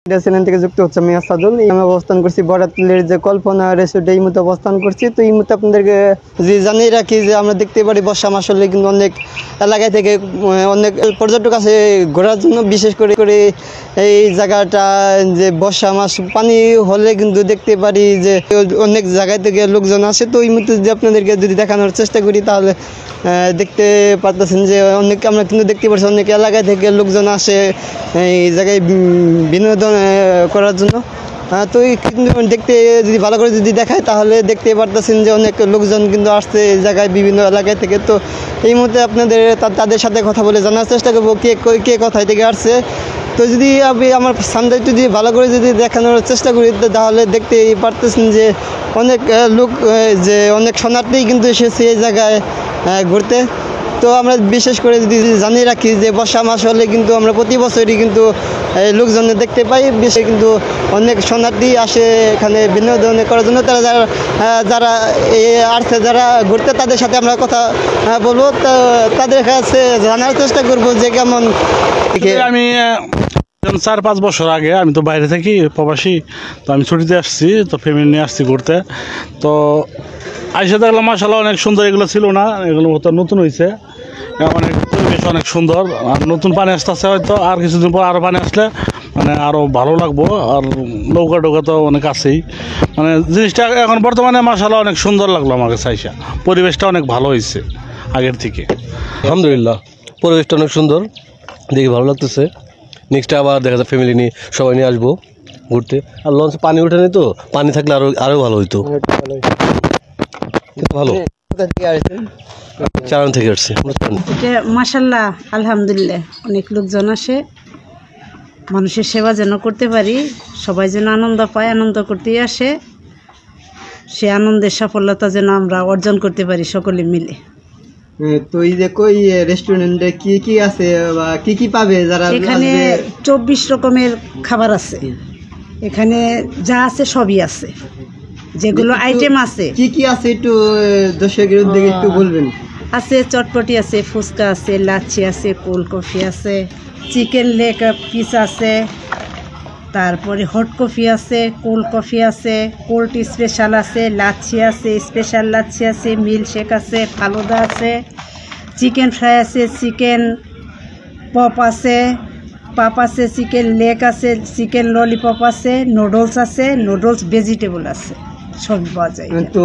Channel থেকে যুক্ত হচ্ছে আমি আসাদুল। আমি অবস্থান করছি বড়াতলের যে কল্পনা রেস্টুরেন্ট, এই মুহূর্তে অবস্থান করছি। তো এই মুহূর্তে আপনাদেরকে যে জানিয়ে রাখি যে আমরা দেখতে পারি বর্ষা মাস হলে কিন্তু অনেক এলাকায় থেকে অনেক পর্যটক আছে ঘোরার জন্য। বিশেষ করে এই জায়গাটা যে বর্ষা মাস পানি হলে কিন্তু দেখতে পারি যে অনেক জায়গায় থেকে লোকজন আসে। তো এই মুহূর্তে যদি আপনাদেরকে যদি দেখানোর চেষ্টা করি তাহলে দেখতে পারতেছেন যে আমরা কিন্তু দেখতে পাচ্ছি অনেক এলাকায় থেকে লোকজন আসে এই জায়গায় বিনোদন করার জন্য। তো কিন্তু দেখতে যদি ভালো করে যদি দেখায় তাহলে দেখতে পারতেছেন যে অনেক লোকজন কিন্তু আসছে এই জায়গায় বিভিন্ন এলাকায় থেকে। তো এই মুহূর্তে আপনাদের তাদের সাথে কথা বলে জানার চেষ্টা করবো কে কোথায় থেকে আসছে। তো যদি আমি আমার সামনে যদি ভালো করে যদি দেখানোর চেষ্টা করি তাহলে দেখতে পারতেছেন যে অনেক লোক যে অনেক শরণার্থী কিন্তু এসেছে এই জায়গায় ঘুরতে। তো আমরা বিশেষ করে যদি জানিয়ে রাখি যে বর্ষা মাস হলে কিন্তু আমরা প্রতি বছরই কিন্তু লোকজন দেখতে পাই। বিশেষ কিন্তু অনেক শরণার্থী আসে এখানে বিনোদন করার জন্য। তারা যারা আসছে যারা ঘুরতে তাদের সাথে আমরা কথা বলবো, তাদের কাছে জানার চেষ্টা করবো যে কেমন। আমি 4-5 বছর আগে আমি তো বাইরে থাকি, প্রবাসী। তো আমি ছুটিতে আসছি, তো ফ্যামিলি নিয়ে আসছি ঘুরতে। তো আইসা দেখলাম মাশাআল্লাহ অনেক সুন্দর। এগুলো ছিল না, এগুলো তো নতুন হয়েছে, অনেক পরিবেশ অনেক সুন্দর। আর নতুন পানি আসতেছে, হয়তো আর কিছুদিন পর আরও পানি আসলে মানে আরও ভালো লাগবো। আর নৌকা টোকা তো অনেক আছেই, মানে জিনিসটা এখন বর্তমানে মাশাআল্লাহ অনেক সুন্দর লাগলো আমার কাছে আইসা। পরিবেশটা অনেক ভালো হয়েছে আগের থেকে, আলহামদুলিল্লাহ। পরিবেশটা অনেক সুন্দর, দেখে ভালো লাগতেছে। নেক্সটে আবার দেখা যায় ফ্যামিলি নিয়ে সবাই নিয়ে আসবো ঘুরতে। আর লঞ্চে পানি ওঠেনি, তো পানি থাকলে আরও ভালো হইতো। ভালো। চালান থেকে আসছে। মাশাআল্লাহ, আলহামদুলিল্লাহ। অনেক লোকজন আসে, মানুষের সেবা যেন করতে পারি, সবাই যেন আনন্দ পায়, আনন্দ করতেই আসে। সে আনন্দের সফলতা যেন আমরা অর্জন করতে পারি সকলে মিলে। তো এই যে কই রেস্টুরেন্টে কি আছে বা কি পাবে যারা এখানে 24 রকমের খাবার আছে। এখানে যা আছে সবই আছে, যেগুলো আইটেম আছে। কি আছে একটু দর্শকের উদ্দেশ্যে একটু বলবেন। আছে চটপটি আছে, ফুচকা আছে, লাচ্ছি আছে, কোল্ড কফি আছে, চিকেন লেগ পিস আছে, তারপরে হট কফি আছে, কোল্ড কফি আছে, কোল্ড স্পেশাল আছে, লাচ্ছি আছে, স্পেশাল লাচ্ছি আছে, মিল্কশেক আছে, ফালুদা আছে, চিকেন ফ্রাই আছে, চিকেন পপ আছে, চিকেন লেগ আছে, চিকেন ললিপপ আছে, নুডলস আছে, নুডলস ভেজিটেবল আছে, সবই পাওয়া যায়। তো